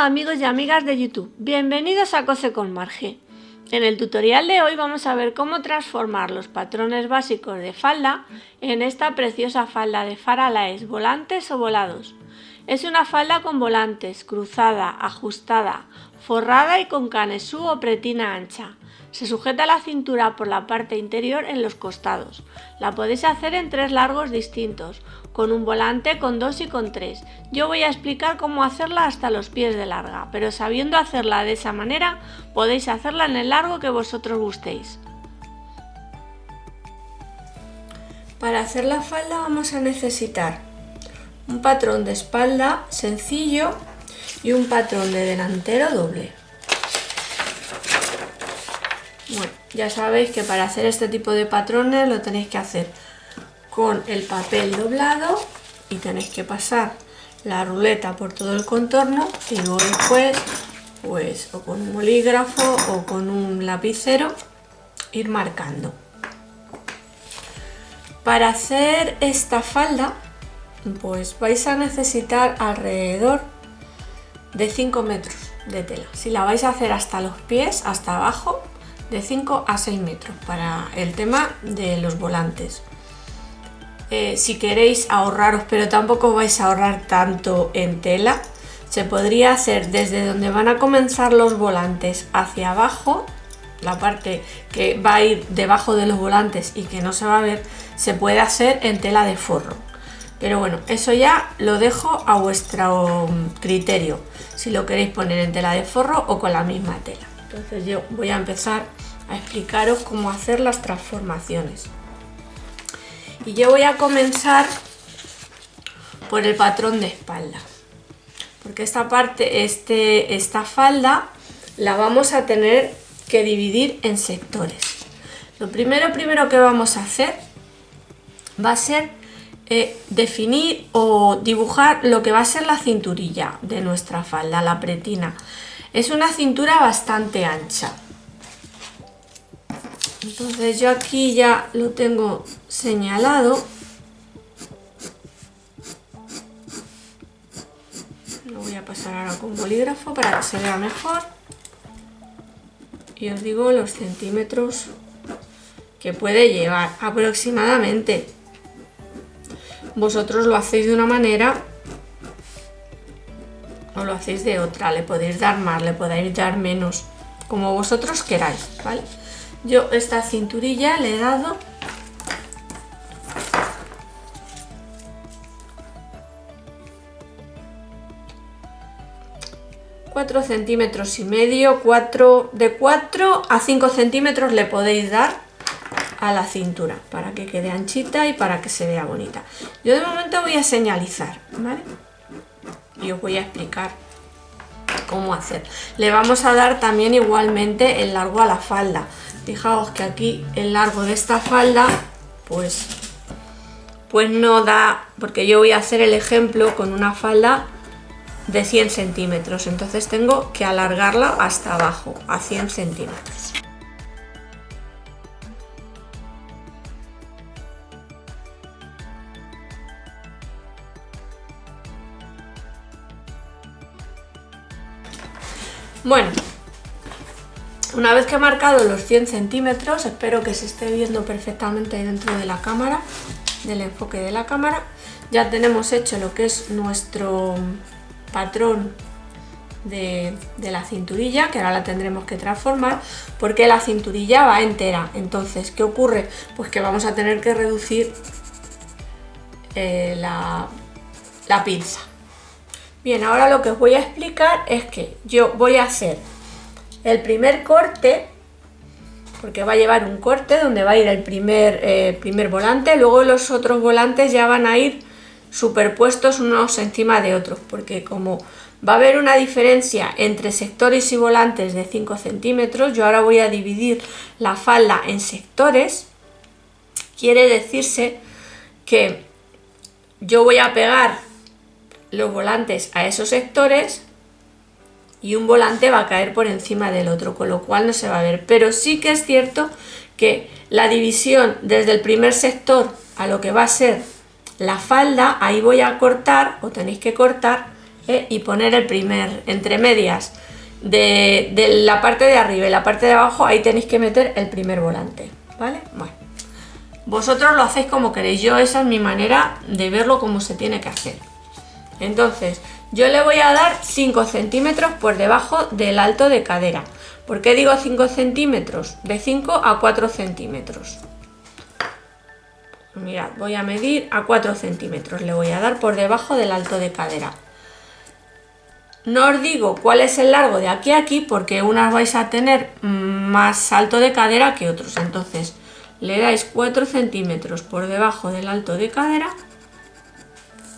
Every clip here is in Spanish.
Hola amigos y amigas de YouTube, bienvenidos a Cose con Marge. En el tutorial de hoy vamos a ver cómo transformar los patrones básicos de falda en esta preciosa falda de Faralaes, volantes o volados. Es una falda con volantes, cruzada, ajustada, forrada y con canesú o pretina ancha. Se sujeta la cintura por la parte interior en los costados. La podéis hacer en 3 largos distintos, con un volante, con 2 y con 3. Yo voy a explicar cómo hacerla hasta los pies de larga, pero sabiendo hacerla de esa manera, podéis hacerla en el largo que vosotros gustéis. Para hacer la falda vamos a necesitar un patrón de espalda sencillo y un patrón de delantero doble. Bueno, ya sabéis que para hacer este tipo de patrones lo tenéis que hacer con el papel doblado y tenéis que pasar la ruleta por todo el contorno y luego después pues o con un bolígrafo o con un lapicero ir marcando. Para hacer esta falda pues vais a necesitar alrededor de 5 metros de tela. Si la vais a hacer hasta los pies, hasta abajo, de 5 a 6 metros para el tema de los volantes. Si queréis ahorraros, pero tampoco vais a ahorrar tanto en tela, se podría hacer desde donde van a comenzar los volantes hacia abajo, la parte que va a ir debajo de los volantes y que no se va a ver, se puede hacer en tela de forro. Pero bueno, eso ya lo dejo a vuestro criterio, si lo queréis poner en tela de forro o con la misma tela. Entonces yo voy a empezar a explicaros cómo hacer las transformaciones. Y yo voy a comenzar por el patrón de espalda, porque esta parte, esta falda la vamos a tener que dividir en sectores. Lo primero que vamos a hacer va a ser definir o dibujar lo que va a ser la cinturilla de nuestra falda, la pretina. Es una cintura bastante ancha. Entonces yo aquí ya lo tengo señalado. Lo voy a pasar ahora con bolígrafo para que se vea mejor. Y os digo los centímetros que puede llevar aproximadamente. Vosotros lo hacéis de una manera o lo hacéis de otra. Le podéis dar más, le podéis dar menos, como vosotros queráis, ¿vale? Yo esta cinturilla le he dado 4,5 centímetros, de 4 a 5 centímetros le podéis dar a la cintura para que quede anchita y para que se vea bonita. Yo de momento voy a señalizar, ¿vale? Y os voy a explicar cómo hacer. Le vamos a dar también igualmente el largo a la falda. Fijaos que aquí el largo de esta falda pues no da, porque yo voy a hacer el ejemplo con una falda de 100 centímetros, entonces tengo que alargarla hasta abajo a 100 centímetros. Bueno, una vez que he marcado los 100 centímetros, espero que se esté viendo perfectamente dentro de la cámara, del enfoque de la cámara, ya tenemos hecho lo que es nuestro patrón de la cinturilla, que ahora la tendremos que transformar, porque la cinturilla va entera. Entonces, ¿qué ocurre? Pues que vamos a tener que reducir la pinza. Bien, ahora lo que os voy a explicar es que yo voy a hacer el primer corte, porque va a llevar un corte donde va a ir el primer volante, luego los otros volantes ya van a ir superpuestos unos encima de otros, porque como va a haber una diferencia entre sectores y volantes de 5 centímetros, yo ahora voy a dividir la falda en sectores. Quiere decirse que yo voy a pegar los volantes a esos sectores y un volante va a caer por encima del otro, con lo cual no se va a ver. Pero sí que es cierto que la división desde el primer sector a lo que va a ser la falda, ahí voy a cortar, o tenéis que cortar y poner el primer, entre medias de la parte de arriba y la parte de abajo, ahí tenéis que meter el primer volante, ¿vale? Bueno, vosotros lo hacéis como queréis, yo esa es mi manera de verlo como se tiene que hacer. Entonces, yo le voy a dar 5 centímetros por debajo del alto de cadera. ¿Por qué digo 5 centímetros? De 5 a 4 centímetros. Mirad, voy a medir a 4 centímetros, le voy a dar por debajo del alto de cadera. No os digo cuál es el largo de aquí a aquí porque unas vais a tener más alto de cadera que otros. Entonces le dais 4 centímetros por debajo del alto de cadera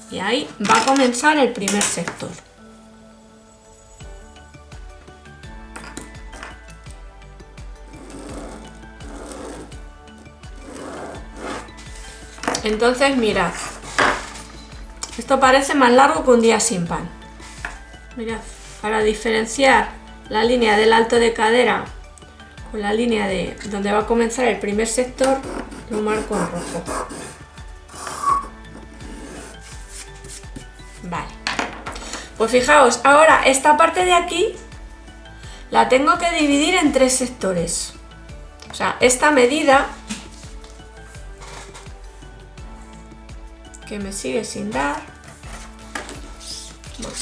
y ahí va a comenzar el primer sector. Entonces mirad, esto parece más largo que un día sin pan. Mirad, para diferenciar la línea del alto de cadera con la línea de donde va a comenzar el primer sector, lo marco en rojo. Vale, pues fijaos, ahora esta parte de aquí la tengo que dividir en 3 sectores. O sea, esta medida que me sigue sin dar, bueno,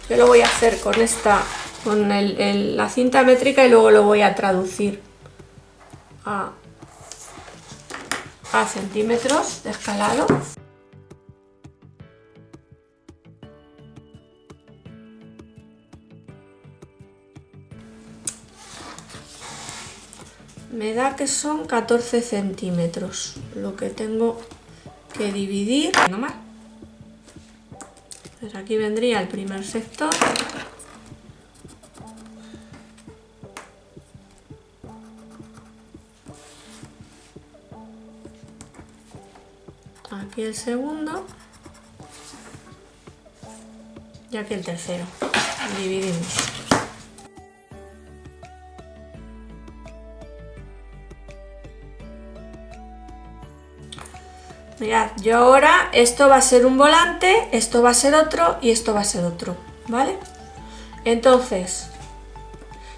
yo lo voy a hacer con la cinta métrica y luego lo voy a traducir a centímetros de escalado. Me da que son 14 centímetros lo que tengo que dividir. No más. Pues aquí vendría el primer sector. Aquí el segundo. Y aquí el tercero. Dividimos. Mirad, yo ahora esto va a ser un volante, esto va a ser otro y esto va a ser otro, ¿vale? Entonces,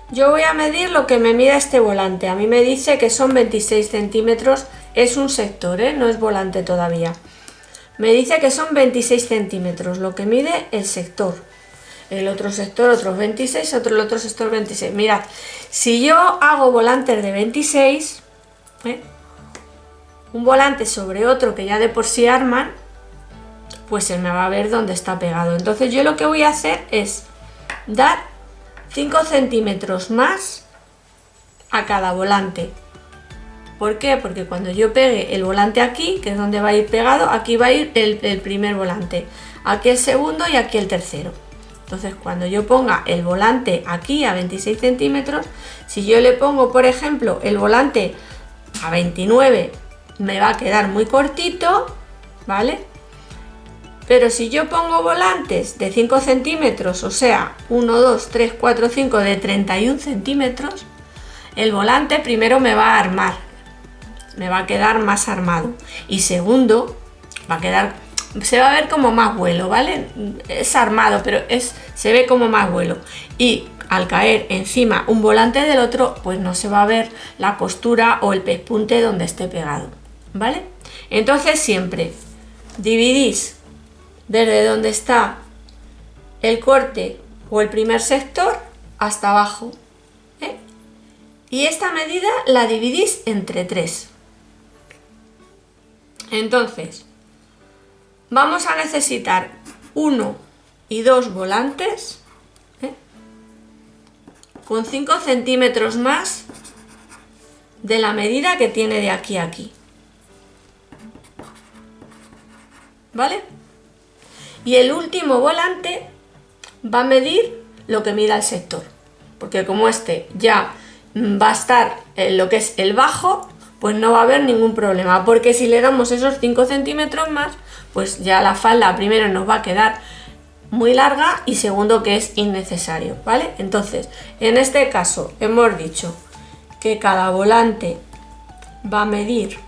yo voy a medir lo que me mida este volante. A mí me dice que son 26 centímetros, es un sector, no es volante todavía. Me dice que son 26 centímetros lo que mide el sector. El otro sector, otros 26, el otro sector 26. Mirad, si yo hago volantes de 26, un volante sobre otro que ya de por sí arman, pues se me va a ver dónde está pegado. Entonces yo lo que voy a hacer es dar 5 centímetros más a cada volante. ¿Por qué? Porque cuando yo pegue el volante aquí, que es donde va a ir pegado, aquí va a ir el primer volante, aquí el segundo y aquí el tercero. Entonces cuando yo ponga el volante aquí a 26 centímetros, si yo le pongo por ejemplo el volante a 29, me va a quedar muy cortito, ¿vale? Pero si yo pongo volantes de 5 centímetros, o sea, 1, 2, 3, 4, 5 de 31 centímetros, el volante primero me va a armar, me va a quedar más armado. Y segundo, va a quedar, se va a ver como más vuelo, ¿vale? Es armado, pero se ve como más vuelo. Y al caer encima un volante del otro, pues no se va a ver la costura o el pespunte donde esté pegado, ¿vale? Entonces siempre dividís desde donde está el corte o el primer sector hasta abajo, y esta medida la dividís entre 3. Entonces vamos a necesitar 1 y 2 volantes con 5 centímetros más de la medida que tiene de aquí a aquí, ¿vale? Y el último volante va a medir lo que mida el sector, porque como este ya va a estar en lo que es el bajo, pues no va a haber ningún problema, porque si le damos esos 5 centímetros más, pues ya la falda primero nos va a quedar muy larga y segundo que es innecesario, ¿vale? Entonces, en este caso hemos dicho que cada volante va a medir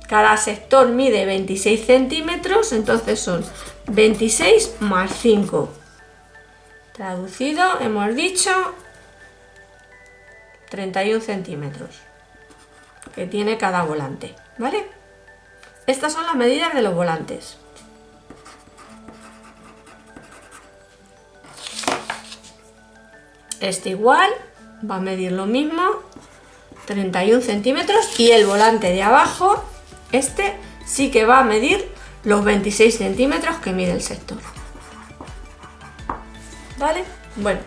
Cada sector mide 26 centímetros, entonces son 26 más 5. Traducido, hemos dicho 31 centímetros que tiene cada volante, ¿vale? Estas son las medidas de los volantes. Este igual va a medir lo mismo, 31 centímetros, y el volante de abajo, este sí que va a medir los 26 centímetros que mide el sector. ¿Vale? Bueno,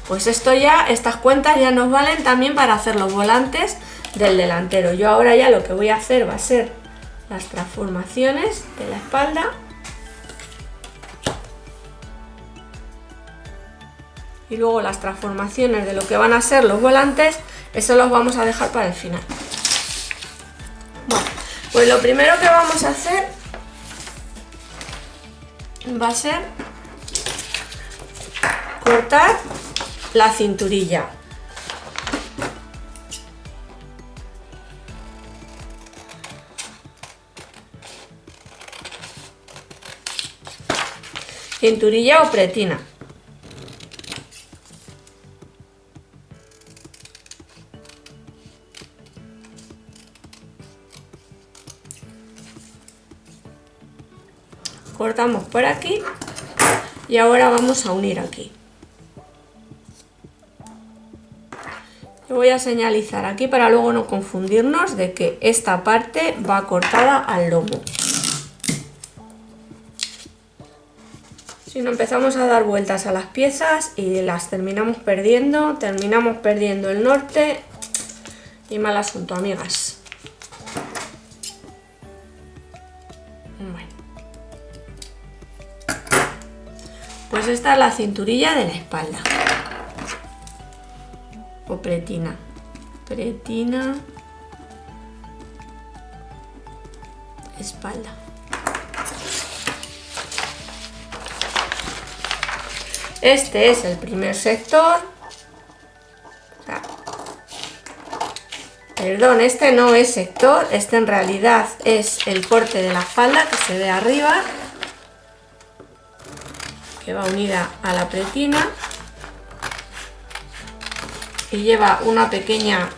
pues estas cuentas ya nos valen también para hacer los volantes del delantero. Yo ahora ya lo que voy a hacer va a ser las transformaciones de la espalda. Y luego las transformaciones de lo que van a ser los volantes, eso los vamos a dejar para el final. Bueno, pues lo primero que vamos a hacer va a ser cortar la cinturilla. Cinturilla o pretina. Cortamos por aquí y ahora vamos a unir aquí. Yo voy a señalizar aquí para luego no confundirnos de que esta parte va cortada al lomo. Si no, empezamos a dar vueltas a las piezas y las terminamos perdiendo el norte y mal asunto, amigas. Bueno. Pues esta es la cinturilla de la espalda. O pretina. Espalda. Este es el primer sector. Perdón, este no es sector, este en realidad es el corte de la falda que se ve arriba, que va unida a la pretina y lleva una pequeña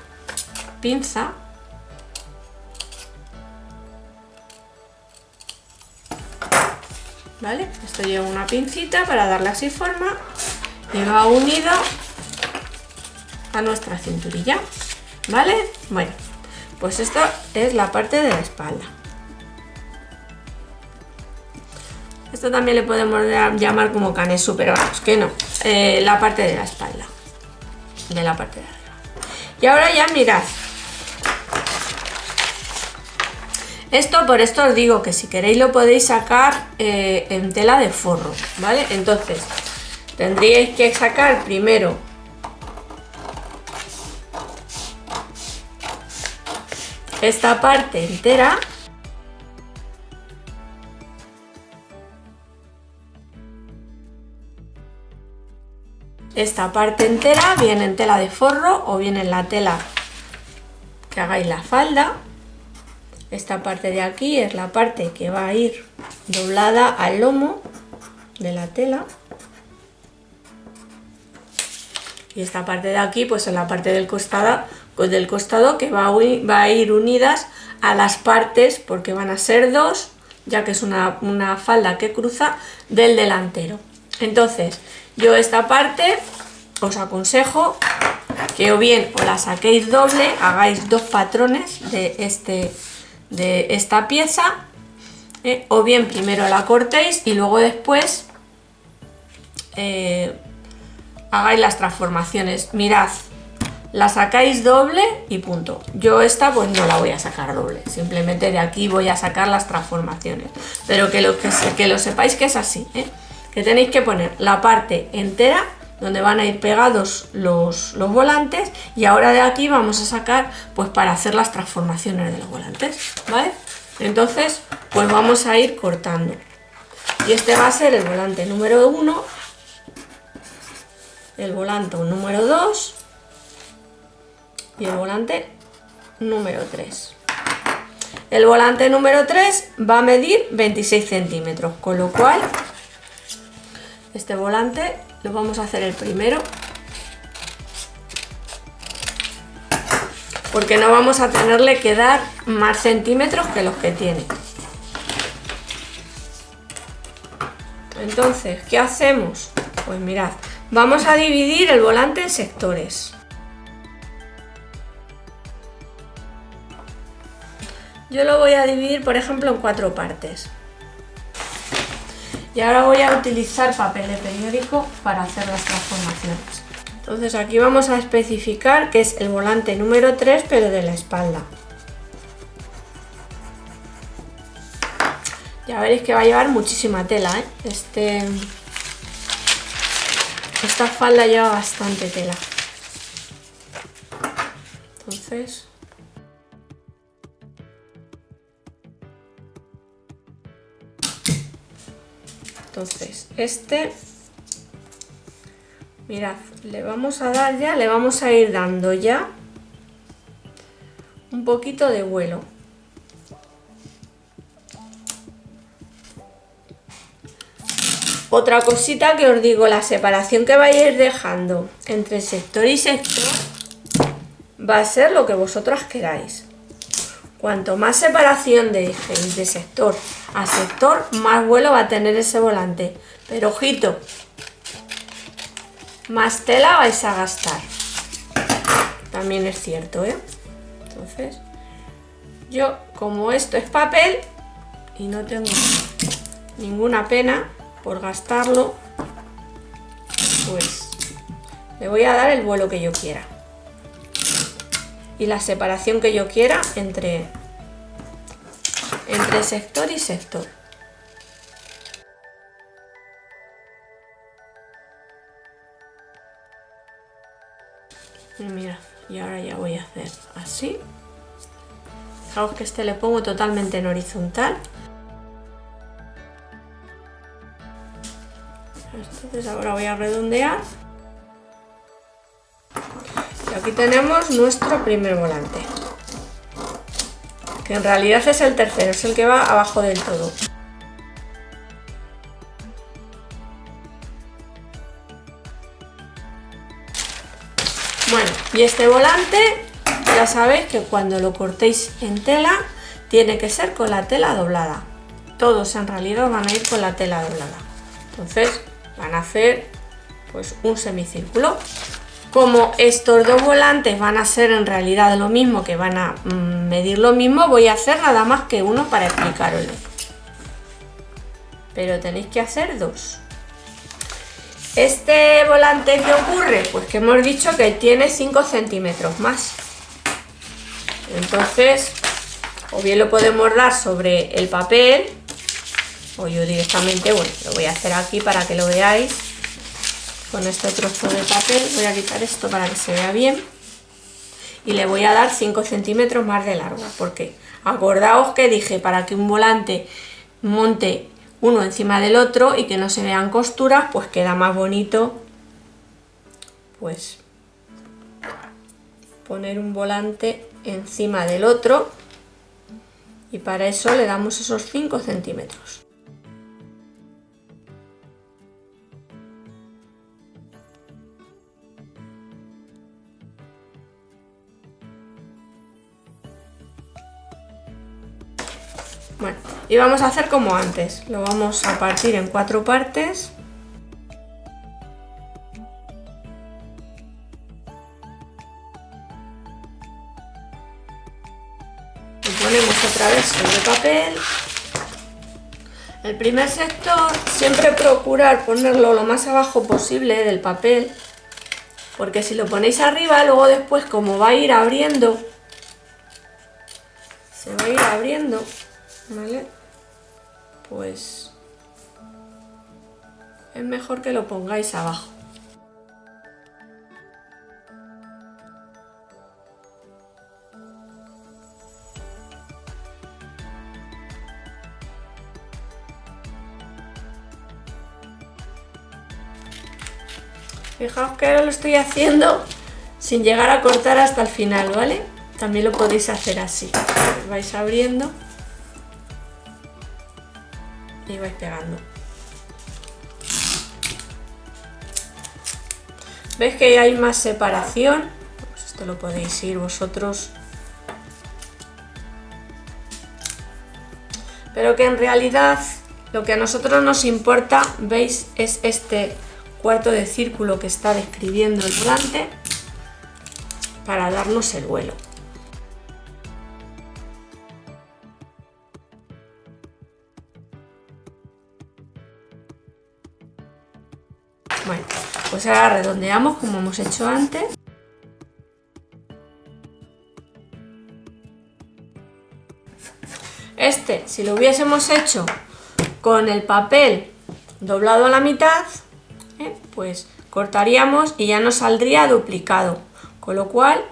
pinza ¿vale? Esto lleva una pincita para darle así forma y va unido a nuestra cinturilla, ¿vale? Bueno, pues esto es la parte de la espalda. Esto también le podemos llamar como canesú, pero vamos, que no. La parte de la espalda, de la parte de arriba. Y ahora ya mirad. Por esto os digo que si queréis lo podéis sacar en tela de forro, ¿vale? Entonces, tendríais que sacar primero esta parte entera. Esta parte entera, bien en tela de forro o bien en la tela que hagáis la falda. Esta parte de aquí es la parte que va a ir doblada al lomo de la tela. Y esta parte de aquí pues es la parte del costado que va a ir unidas a las partes, porque van a ser dos, ya que es una falda que cruza del delantero. Entonces, yo esta parte os aconsejo que o bien os la saquéis doble, hagáis dos patrones de esta pieza, o bien primero la cortéis y luego después hagáis las transformaciones. Mirad, la sacáis doble y punto. Yo esta pues no la voy a sacar doble, simplemente de aquí voy a sacar las transformaciones, pero que lo sepáis que es así, que tenéis que poner la parte entera donde van a ir pegados los volantes, y ahora de aquí vamos a sacar pues para hacer las transformaciones de los volantes, ¿vale? Entonces pues vamos a ir cortando, y este va a ser el volante número 1, el volante número 2 y el volante número 3. El volante número 3 va a medir 26 centímetros, con lo cual este volante lo vamos a hacer el primero, porque no vamos a tenerle que dar más centímetros que los que tiene. Entonces, ¿qué hacemos? Pues mirad, vamos a dividir el volante en sectores. Yo lo voy a dividir, por ejemplo, en 4 partes. Y ahora voy a utilizar papel de periódico para hacer las transformaciones. Entonces aquí vamos a especificar que es el volante número 3, pero de la espalda. Ya veréis que va a llevar muchísima tela, ¿eh? Esta falda lleva bastante tela. Entonces, mirad, le vamos a ir dando ya un poquito de vuelo. Otra cosita que os digo, la separación que vais a ir dejando entre sector y sector va a ser lo que vosotras queráis. Cuanto más separación dejéis de sector a sector, más vuelo va a tener ese volante. Pero ojito, más tela vais a gastar. También es cierto, ¿eh? Entonces, yo como esto es papel y no tengo ninguna pena por gastarlo, pues le voy a dar el vuelo que yo quiera y la separación que yo quiera entre sector y sector. Y mira, y ahora ya voy a hacer así. Fijaos que le pongo totalmente en horizontal. Entonces ahora voy a redondear. Y aquí tenemos nuestro primer volante, que en realidad es el tercero, es el que va abajo del todo. Bueno, y este volante ya sabéis que cuando lo cortéis en tela tiene que ser con la tela doblada. Todos en realidad van a ir con la tela doblada. Entonces van a hacer pues un semicírculo. Como estos dos volantes van a ser en realidad lo mismo, que van a medir lo mismo, voy a hacer nada más que uno para explicaroslo. Pero tenéis que hacer dos. Este volante, ¿qué ocurre? Pues que hemos dicho que tiene 5 centímetros más. Entonces, o bien lo podemos dar sobre el papel, o yo directamente, bueno, lo voy a hacer aquí para que lo veáis. Con este trozo de papel voy a quitar esto para que se vea bien. Y le voy a dar 5 centímetros más de largo. Porque acordaos que dije para que un volante monte uno encima del otro y que no se vean costuras, pues queda más bonito pues poner un volante encima del otro, y para eso le damos esos 5 centímetros. Bueno, y vamos a hacer como antes, lo vamos a partir en 4 partes. Y ponemos otra vez sobre papel. El primer sector siempre procurar ponerlo lo más abajo posible del papel, porque si lo ponéis arriba, luego después como va a ir abriendo, se va a ir abriendo, ¿vale? Pues es mejor que lo pongáis abajo. Fijaos que ahora lo estoy haciendo sin llegar a cortar hasta el final, ¿vale? también lo podéis hacer así. Vais abriendo y vais pegando. ¿Veis que hay más separación? Pues esto lo podéis ir vosotros. Pero que en realidad lo que a nosotros nos importa, ¿veis? Es este cuarto de círculo que está describiendo el volante para darnos el vuelo. Bueno, pues ahora redondeamos como hemos hecho antes. Este, si lo hubiésemos hecho con el papel doblado a la mitad, pues cortaríamos y ya nos saldría duplicado, con lo cual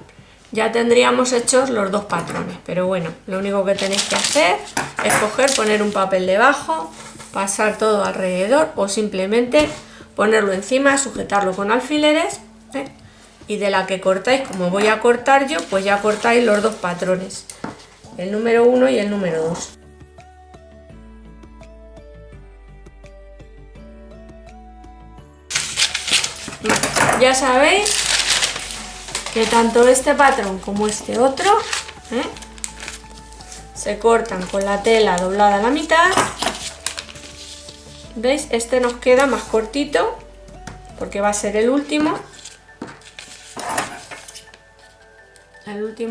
ya tendríamos hechos los dos patrones. Pero bueno, lo único que tenéis que hacer es coger, poner un papel debajo, pasar todo alrededor o simplemente ponerlo encima, sujetarlo con alfileres, y de la que cortáis, como voy a cortar yo, pues ya cortáis los dos patrones, el número 1 y el número 2. Ya sabéis que tanto este patrón como este otro se cortan con la tela doblada a la mitad. ¿Veis? Este nos queda más cortito porque va a ser el último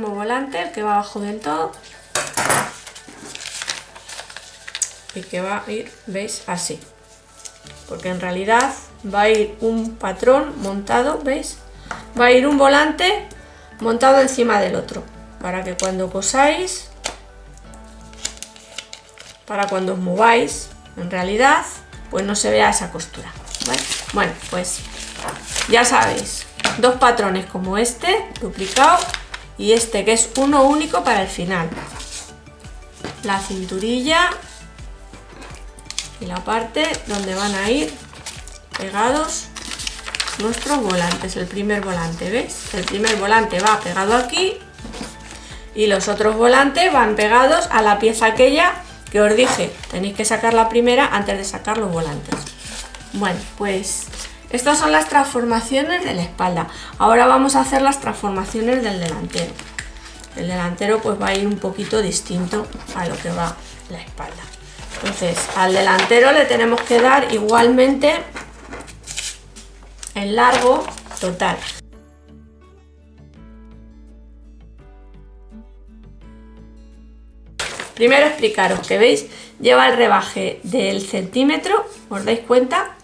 volante, el que va abajo del todo, y que va a ir, ¿veis? Así, porque en realidad va a ir un patrón montado, ¿veis? Va a ir un volante montado encima del otro, para que cuando cosáis, para cuando os mováis, en realidad, pues no se vea esa costura, ¿vale? Bueno, pues ya sabéis, dos patrones como este, duplicado, y este que es uno único para el final. La cinturilla y la parte donde van a ir pegados nuestros volantes. El primer volante, ¿veis? El primer volante va pegado aquí y los otros volantes van pegados a la pieza aquella que os dije. Tenéis que sacar la primera antes de sacar los volantes. Bueno, pues estas son las transformaciones de la espalda. Ahora vamos a hacer las transformaciones del delantero. El delantero pues va a ir un poquito distinto a lo que va la espalda. Entonces, al delantero le tenemos que dar igualmente el largo total. Primero explicaros que, ¿veis? Lleva el rebaje del centímetro, ¿os dais cuenta?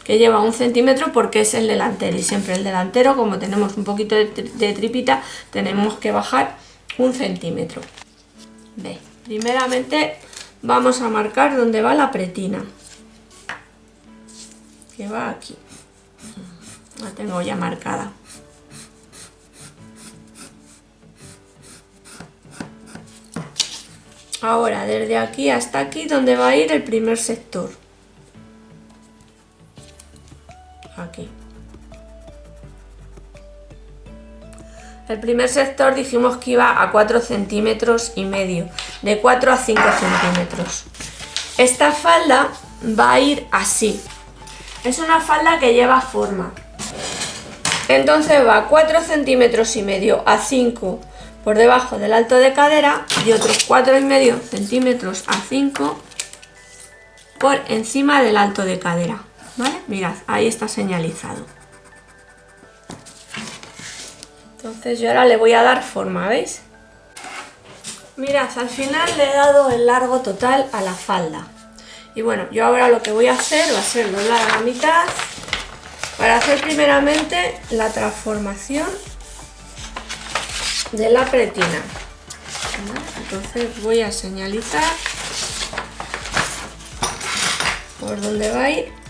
Que lleva 1 centímetro porque es el delantero, y siempre el delantero, como tenemos un poquito de tripita, tenemos que bajar 1 centímetro. ¿Veis? Primeramente vamos a marcar dónde va la pretina, que va aquí. La tengo ya marcada. Ahora desde aquí hasta aquí, donde va a ir el primer sector. Aquí. El primer sector dijimos que iba a 4,5 centímetros, de 4 a 5 centímetros. Esta falda va a ir así. Es una falda que lleva forma. Entonces va 4,5 centímetros a 5 por debajo del alto de cadera y otros 4,5 centímetros a 5 por encima del alto de cadera. ¿Vale? Mirad, ahí está señalizado. Entonces yo ahora le voy a dar forma, ¿veis? Mirad, al final le he dado el largo total a la falda. Y bueno, yo ahora lo que voy a hacer va a ser doblar a la mitad para hacer primeramente la transformación de la pretina. ¿Vale? Entonces voy a señalizar por dónde va a ir.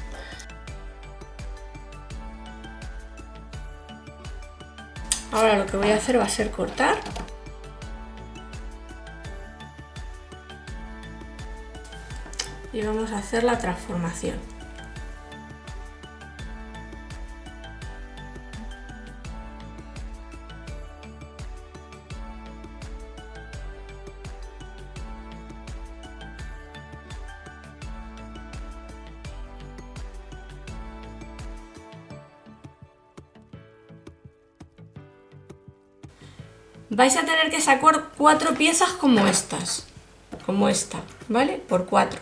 Ahora lo que voy a hacer va a ser cortar. Y vamos a hacer la transformación. vais a tener que sacar 4 piezas como estas, como esta, ¿vale? Por 4.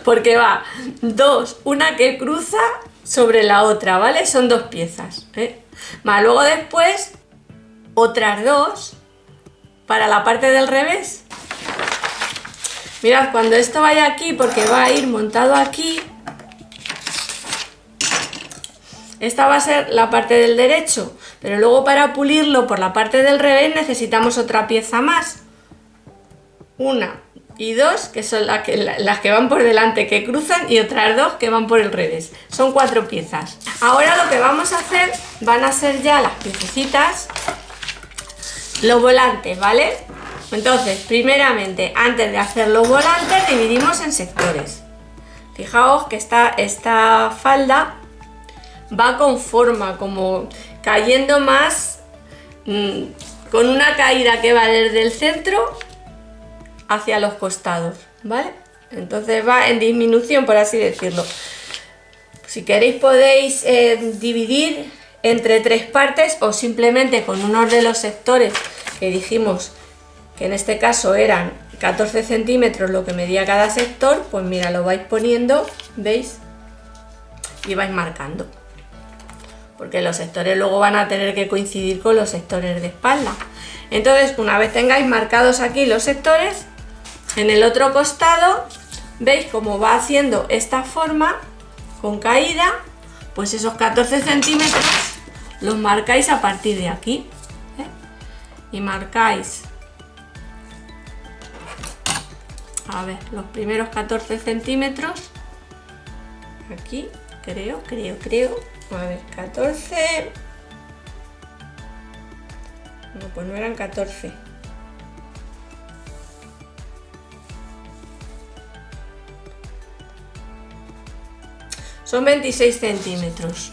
Porque va 2, una que cruza sobre la otra, ¿vale? Son 2 piezas, ¿eh? Más luego después otras 2 para la parte del revés. Mirad, cuando esto vaya aquí, porque va a ir montado aquí, esta va a ser la parte del derecho, pero luego para pulirlo por la parte del revés necesitamos otra pieza más. 1 y 2, que son las que van por delante, que cruzan, y otras 2 que van por el revés. Son 4 piezas. Ahora lo que vamos a hacer van a ser ya las piececitas, los volantes, ¿vale? Entonces, primeramente, antes de hacer los volantes, dividimos en sectores. Fijaos que esta falda va con forma, como cayendo más, con una caída que va desde el centro hacia los costados, ¿vale? Entonces va en disminución, por así decirlo. Si queréis podéis dividir entre 3 partes, o simplemente con uno de los sectores que dijimos que en este caso eran 14 centímetros lo que medía cada sector, pues mira, lo vais poniendo, ¿veis? Y vais marcando. Porque los sectores luego van a tener que coincidir con los sectores de espalda. Entonces, una vez tengáis marcados aquí los sectores, en el otro costado, ¿veis cómo va haciendo esta forma con caída? Pues esos 14 centímetros los marcáis a partir de aquí, ¿eh? Y marcáis, a ver, los primeros 14 centímetros, aquí, creo, a ver, 14, no, pues no eran 14. Son 26 centímetros.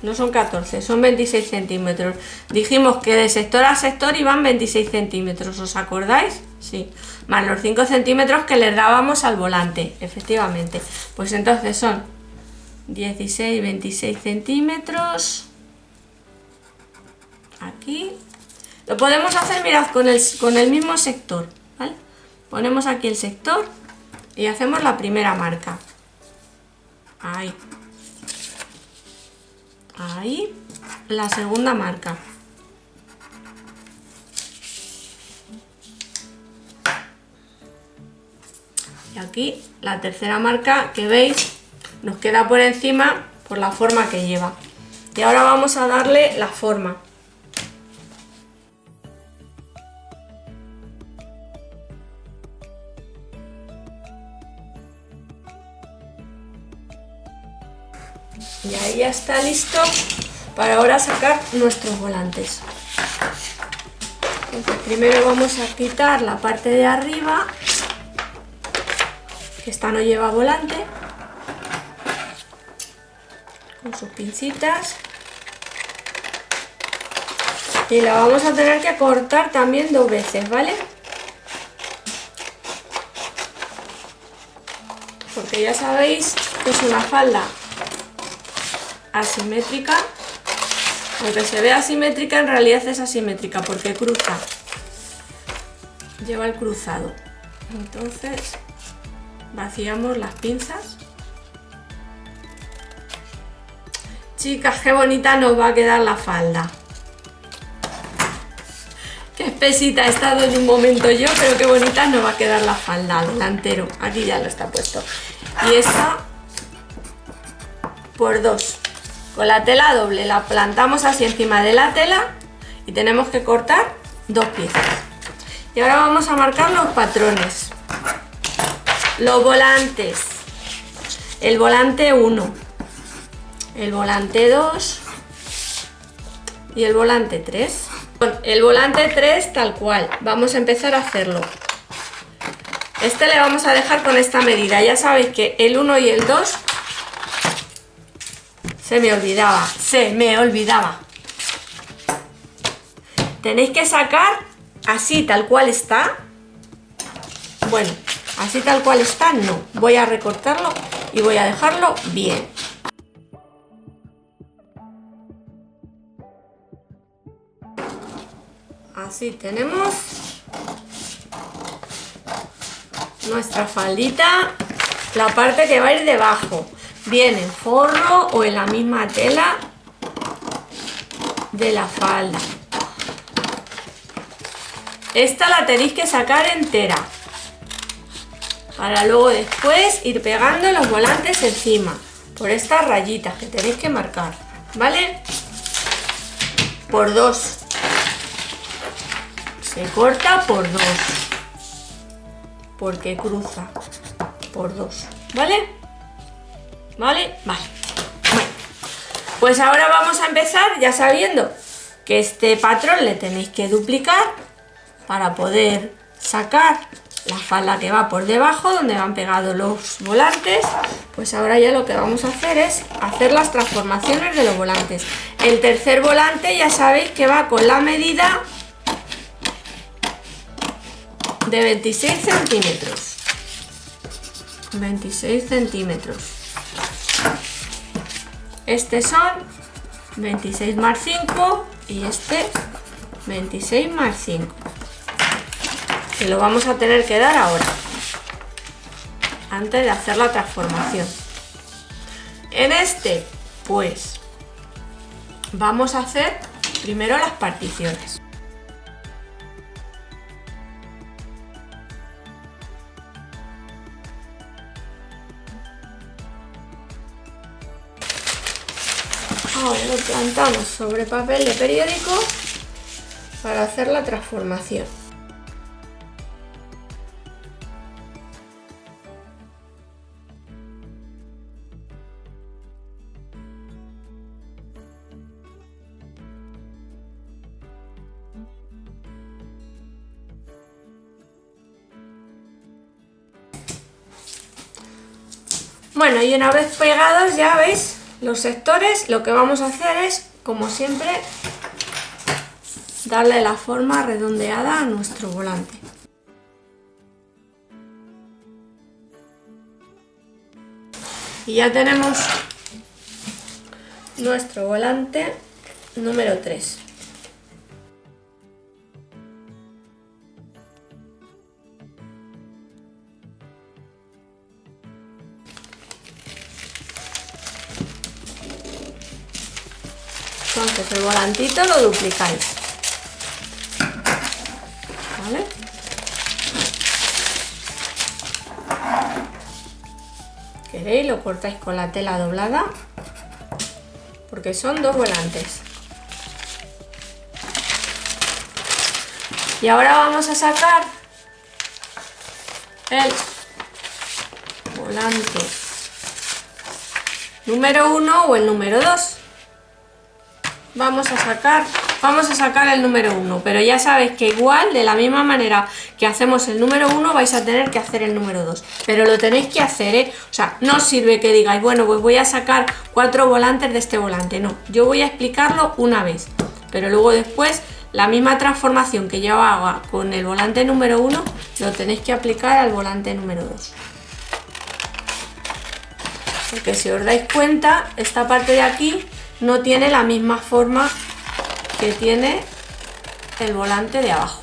No son 14, son 26 centímetros. Dijimos que de sector a sector iban 26 centímetros, ¿os acordáis? Sí. Más los 5 centímetros que les dábamos al volante, efectivamente. Pues entonces son 16, 26 centímetros. Aquí. Lo podemos hacer, mirad, con el mismo sector, ¿vale? Ponemos aquí el sector y hacemos la primera marca. Ahí. Ahí. La segunda marca. Y aquí la tercera marca, que veis, nos queda por encima por la forma que lleva. Y ahora vamos a darle la forma. Y ahí ya está listo para ahora sacar nuestros volantes. Entonces, primero vamos a quitar la parte de arriba, que esta no lleva volante, con sus pincitas, y la vamos a tener que cortar también 2 veces, ¿vale? Porque ya sabéis que es una falda asimétrica, aunque se ve asimétrica, en realidad es asimétrica porque cruza, lleva el cruzado. Entonces vaciamos las pinzas. Chicas, qué bonita nos va a quedar la falda. Qué espesita he estado en un momento yo, pero qué bonita nos va a quedar la falda delantero. Aquí ya lo está puesto. Y esta por 2. Con la tela doble la plantamos así encima de la tela y tenemos que cortar 2 piezas. Y ahora vamos a marcar los patrones. Los volantes. El volante 1, el volante 2 y el volante 3. Bueno, el volante 3 tal cual. Vamos a empezar a hacerlo. Este le vamos a dejar con esta medida. Ya sabéis que el 1 y el 2 se me olvidaba. Tenéis que sacar así tal cual está. Bueno, así tal cual está no. Voy a recortarlo y voy a dejarlo bien. Así tenemos nuestra faldita, la parte que va a ir debajo, bien en forro o en la misma tela de la falda. Esta la tenéis que sacar entera para luego después ir pegando los volantes encima por estas rayitas que tenéis que marcar, ¿vale? Por 2. Se corta por 2 porque cruza por 2, ¿vale? Vale. Bueno, pues ahora vamos a empezar ya sabiendo que este patrón le tenéis que duplicar para poder sacar la falda que va por debajo donde van pegados los volantes. Pues ahora ya lo que vamos a hacer es hacer las transformaciones de los volantes. El tercer volante ya sabéis que va con la medida de 26 centímetros. 26 centímetros. Este son 26 más 5 y este 26 más 5. Que lo vamos a tener que dar ahora, antes de hacer la transformación. En este, pues, vamos a hacer primero las particiones. Ahora lo plantamos sobre papel de periódico para hacer la transformación. Bueno, y una vez pegados, ya veis los sectores, lo que vamos a hacer es, como siempre, darle la forma redondeada a nuestro volante. Y ya tenemos nuestro volante número 3. Entonces el volantito lo duplicáis, ¿vale? Queréis lo cortáis con la tela doblada porque son 2 volantes. Y ahora vamos a sacar el volante número 1 o el número 2. Vamos a sacar el número 1, pero ya sabéis que igual, de la misma manera que hacemos el número 1, vais a tener que hacer el número 2. Pero lo tenéis que hacer, ¿eh? O sea, no sirve que digáis, bueno, pues voy a sacar 4 volantes de este volante. No, yo voy a explicarlo una vez, pero luego después, la misma transformación que yo haga con el volante número 1, lo tenéis que aplicar al volante número 2. Porque si os dais cuenta, esta parte de aquí no tiene la misma forma que tiene el volante de abajo.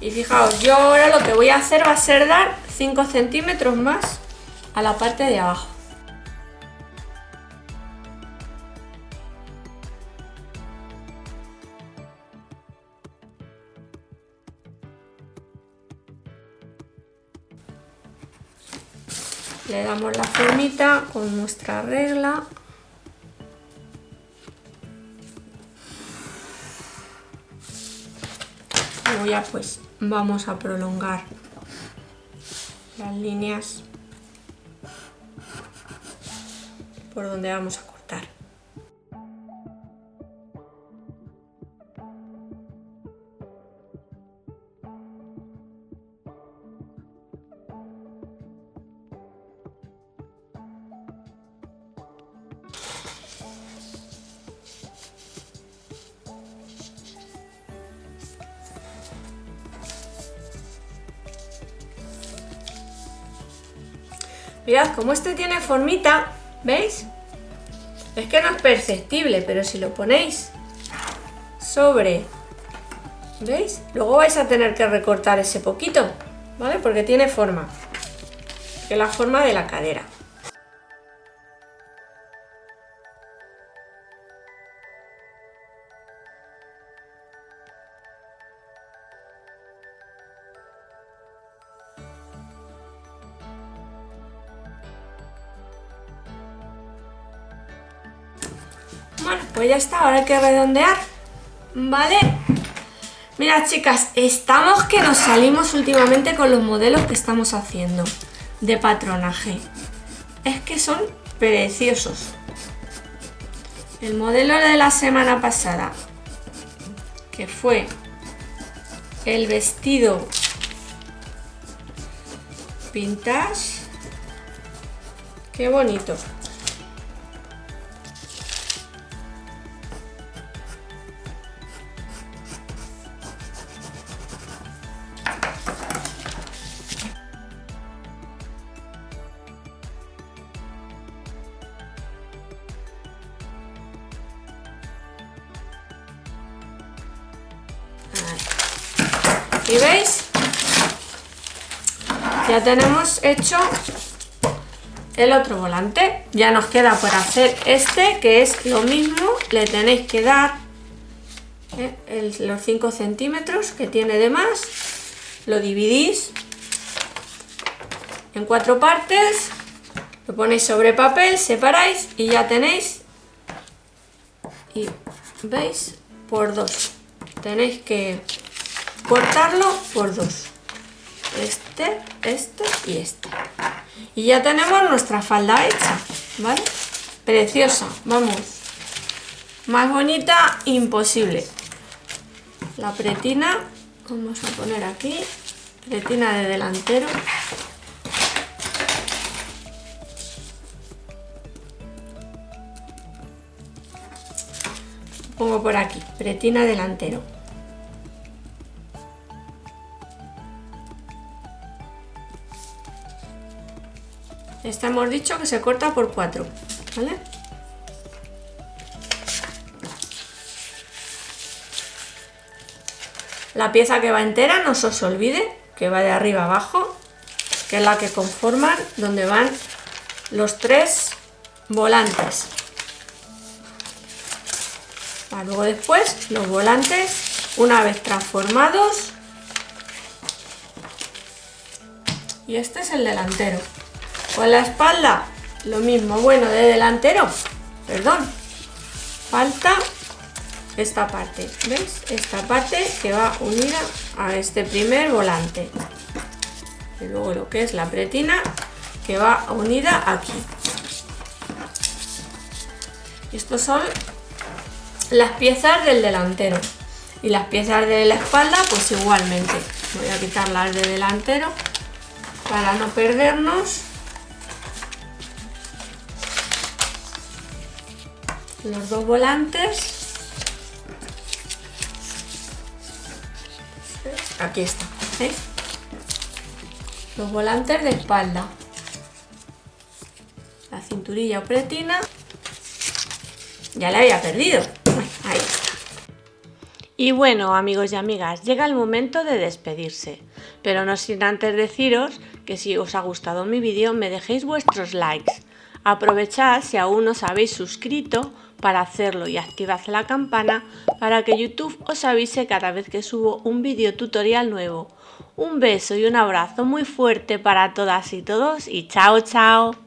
Y fijaos, yo ahora lo que voy a hacer va a ser dar 5 centímetros más a la parte de abajo. Le damos la formita con nuestra regla. Luego ya pues vamos a prolongar las líneas por donde vamos a cortar. Mirad, como este tiene formita, ¿veis? Es que no es perceptible, pero si lo ponéis sobre, ¿veis? Luego vais a tener que recortar ese poquito, ¿vale? Porque tiene forma, que es la forma de la cadera. Bueno, pues ya está, ahora hay que redondear, ¿vale? Mirad, chicas, estamos que nos salimos últimamente con los modelos que estamos haciendo de patronaje. Es que son preciosos. El modelo de la semana pasada, que fue el vestido vintage, qué bonito. ¿Y veis? Ya tenemos hecho el otro volante. Ya nos queda por hacer este, que es lo mismo. Le tenéis que dar los 5 centímetros que tiene de más. Lo dividís en 4 partes. Lo ponéis sobre papel, separáis y ya tenéis. Y veis, por 2. Tenéis que cortarlo por 2. Este y este. Y ya tenemos nuestra falda hecha, ¿vale? Preciosa, vamos. Más bonita, imposible. La pretina, vamos a poner aquí, pretina de delantero. Pongo por aquí, pretina delantero. Esta hemos dicho que se corta por 4, ¿vale? La pieza que va entera, no se os olvide, que va de arriba abajo, que es la que conforman donde van los 3 volantes. Luego después los volantes, una vez transformados, y este es el delantero. Con la espalda, lo mismo, bueno, de delantero, perdón, falta esta parte, ¿veis? Esta parte que va unida a este primer volante. Y luego lo que es la pretina, que va unida aquí. Estos son las piezas del delantero. Y las piezas de la espalda, pues igualmente. Voy a quitar las de delantero para no perdernos. Los 2 volantes, aquí está, ¿veis? Los volantes de espalda, la cinturilla o pretina, ya la había perdido, bueno, ahí está. Y bueno, amigos y amigas, llega el momento de despedirse, pero no sin antes deciros que si os ha gustado mi vídeo me dejéis vuestros likes. Aprovechad si aún no os habéis suscrito para hacerlo y activad la campana para que YouTube os avise cada vez que subo un vídeo tutorial nuevo. Un beso y un abrazo muy fuerte para todas y todos y chao chao.